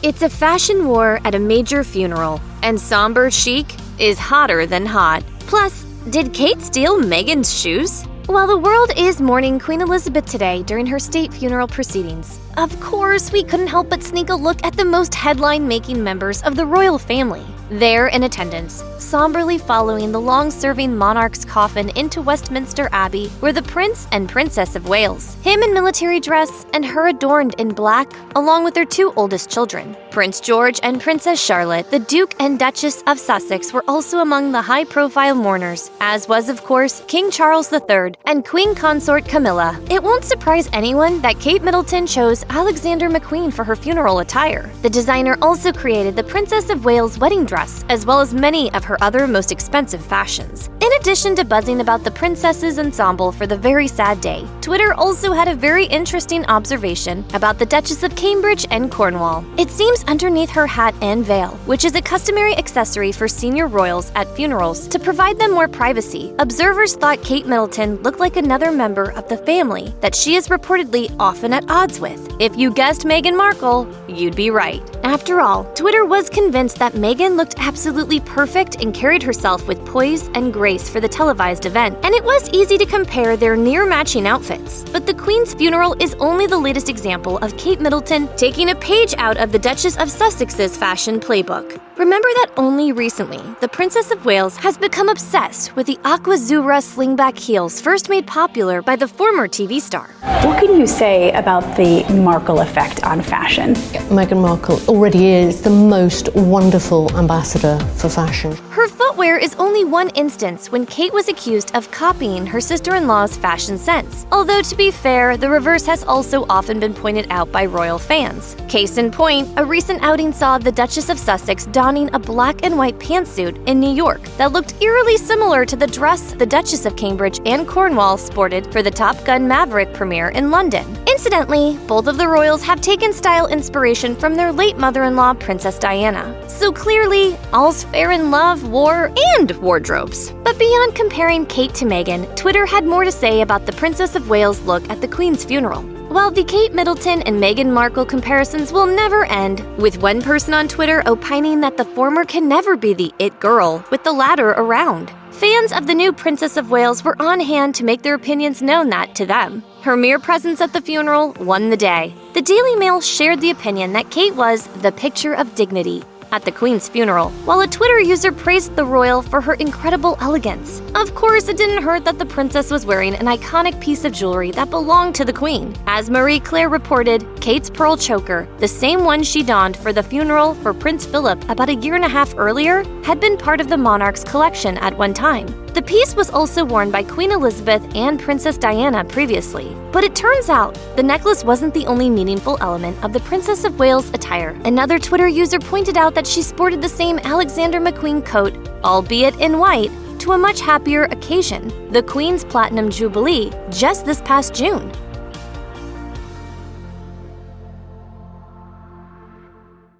It's a fashion war at a major funeral, and somber chic is hotter than hot. Plus, did Kate steal Meghan's shoes? While the world is mourning Queen Elizabeth today during her state funeral proceedings, of course, we couldn't help but sneak a look at the most headline-making members of the royal family. There in attendance, somberly following the long-serving monarch's coffin into Westminster Abbey, were the Prince and Princess of Wales, him in military dress and her adorned in black, along with their two oldest children. Prince George and Princess Charlotte, the Duke and Duchess of Sussex, were also among the high-profile mourners, as was, of course, King Charles III and Queen Consort Camilla. It won't surprise anyone that Kate Middleton chose Alexander McQueen for her funeral attire. The designer also created the Princess of Wales wedding dress, as well as many of her other most expensive fashions. In addition to buzzing about the princess's ensemble for the very sad day, Twitter also had a very interesting observation about the Duchess of Cambridge and Cornwall. It seems underneath her hat and veil, which is a customary accessory for senior royals at funerals to provide them more privacy, observers thought Kate Middleton looked like another member of the family that she is reportedly often at odds with. If you guessed Meghan Markle, you'd be right. After all, Twitter was convinced that Meghan looked absolutely perfect and carried herself with poise and grace for the televised event, and it was easy to compare their near-matching outfits. But the Queen's funeral is only the latest example of Kate Middleton taking a page out of the Duchess of Sussex's fashion playbook. Remember that only recently, the Princess of Wales has become obsessed with the Aquazura slingback heels first made popular by the former TV star. What can you say about the Markle effect on fashion? Meghan Markle already is the most wonderful ambassador for fashion. Her footwear is only one instance when Kate was accused of copying her sister-in-law's fashion sense. Although, to be fair, the reverse has also often been pointed out by royal fans. Case in point, a recent outing saw the Duchess of Sussex donning a black and white pantsuit in New York that looked eerily similar to the dress the Duchess of Cambridge and Cornwall sported for the Top Gun Maverick premiere in London. Incidentally, both of the royals have taken style inspiration from their late mother-in-law, Princess Diana. So clearly, all's fair in love, war, and wardrobes. But beyond comparing Kate to Meghan, Twitter had more to say about the Princess of Wales look at the Queen's funeral. While the Kate Middleton and Meghan Markle comparisons will never end, with one person on Twitter opining that the former can never be the it girl with the latter around. Fans of the new Princess of Wales were on hand to make their opinions known that, to them, her mere presence at the funeral won the day. The Daily Mail shared the opinion that Kate was the picture of dignity at the Queen's funeral, while a Twitter user praised the royal for her incredible elegance. Of course, it didn't hurt that the princess was wearing an iconic piece of jewelry that belonged to the Queen. As Marie Claire reported, Kate's pearl choker, the same one she donned for the funeral for Prince Philip about a year and a half earlier, had been part of the monarch's collection at one time. The piece was also worn by Queen Elizabeth and Princess Diana previously. But it turns out, the necklace wasn't the only meaningful element of the Princess of Wales attire. Another Twitter user pointed out that she sported the same Alexander McQueen coat, albeit in white, to a much happier occasion, the Queen's Platinum Jubilee, just this past June.